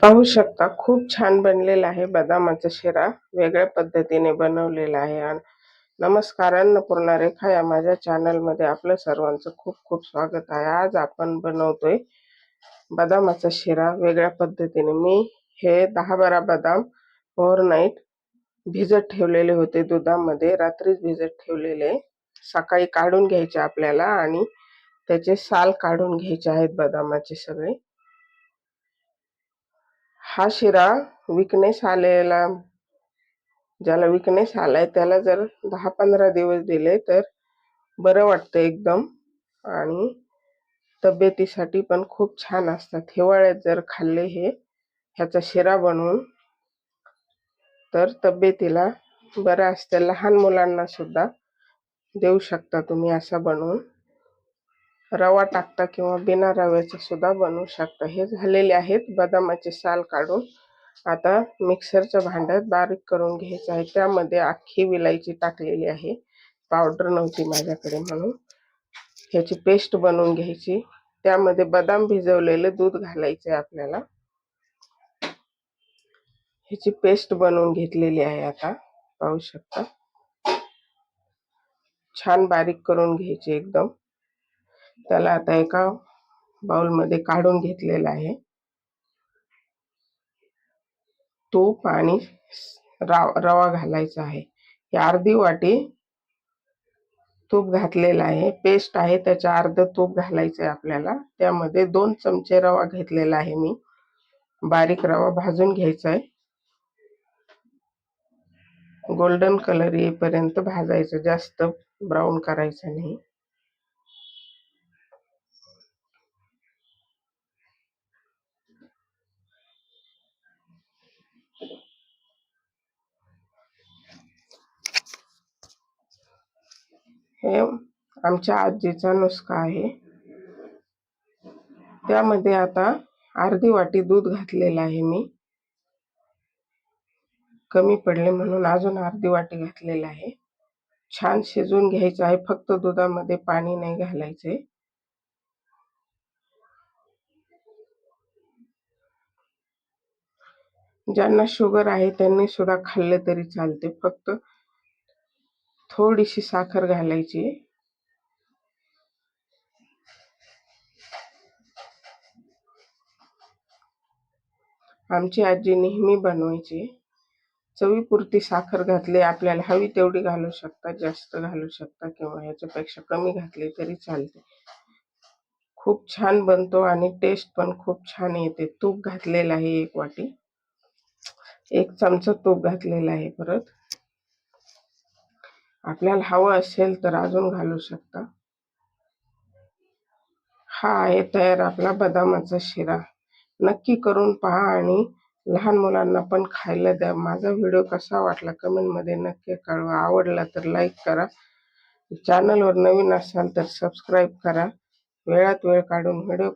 पाहू शकता खूप छान बनलेला आहे बदामाचा शिरा. वेगळ्या पद्धतीने बनवलेला आहे. नमस्कार, अन्नपूर्णा रेखा या माझ्या चॅनलमध्ये आपलं सर्वांचं खूप खूप स्वागत आहे. आज आपण बनवतोय बदामाचा शिरा वेगळ्या पद्धतीने. मी हे 10-12 बदाम ओव्हरनाईट भिजत ठेवलेले होते दुधामध्ये, रात्रीच भिजत ठेवलेले. सकाळी काढून घ्यायचे आपल्याला आणि त्याचे साल काढून घ्यायचे आहेत बदामाचे सगळे. हा शिरा विकनेस आलेला, ज्याला विकनेस आलाय त्याला जर 10-15 दिवस दिले तर बरं वाटतं एकदम, आणि तब्येतीसाठी पण खूप छान असतात. हिवाळ्यात जर खाल्ले ह्याचा शिरा बनवून तर तब्येतीला बरं असतं. लहान मुलांना सुद्धा देऊ शकता तुम्ही असा बनवून. रवा टाकता किंवा बिना रव्याचा सुद्धा बनवू शकता. हे झालेले आहेत बदामाचे साल काढून. आता मिक्सरच्या भांड्यात बारीक करून घ्यायचं आहे. त्यामध्ये अख्खी विलायची टाकलेली आहे, पावडर नव्हती माझ्याकडे म्हणून. ह्याची पेस्ट बनवून घ्यायची. त्यामध्ये बदाम भिजवलेलं दूध घालायचं आहे आपल्याला. ह्याची पेस्ट बनवून घेतलेली आहे. आता पाहू शकता छान बारीक करून घ्यायची एकदम. त्याला आता एका बाउलमध्ये काढून घेतलेलं आहे. तूप आणि रवा घालायचा आहे. ही अर्धी वाटी तूप घातलेलं आहे. पेस्ट आहे त्याच्या अर्ध तूप घालायचं आहे आपल्याला. त्यामध्ये 2 चमचे रवा घेतलेला आहे मी. बारीक रवा भाजून घ्यायचा आहे. गोल्डन कलर येईपर्यंत भाजायचं, जास्त ब्राऊन करायचं नाही. हे आमच्या आजीचा नुस्खा आहे. त्यामध्ये आता अर्धी वाटी दूध घातलेलं आहे मी. कमी पडले म्हणून अजून अर्धी वाटी घातलेलं आहे. छान शिजवून घ्यायचं आहे. फक्त दुधामध्ये पाणी नाही घालायचे. ज्यांना शुगर आहे त्यांनी सुद्धा खाल्ले तरी चालते. फक्त थोडीशी साखर घालायची. आमची आजी नेहमी बनवायची. चवीपुरती साखर घातली, आपल्याला हवी तेवढी घालू शकता, जास्त घालू शकता किंवा ह्याच्यापेक्षा कमी घातली तरी चालते. खूप छान बनतो आणि टेस्ट पण खूप छान येते. तूप घातलेलं आहे 1 वाटी, 1 चमचा तूप घातलेला आहे. परत आपल्याला हवं असेल तर अजून घालू शकता. हा आहे तयार आपला बदामाचा शिरा. नक्की करून पहा आणि लहान मुलांना पण खायला द्या. माझा व्हिडिओ कसा वाटला कमेंटमध्ये नक्की कळवा. आवडला तर लाईक करा. चॅनलवर नवीन असाल तर सबस्क्राईब करा. वेळात वेळ काढून व्हिडिओ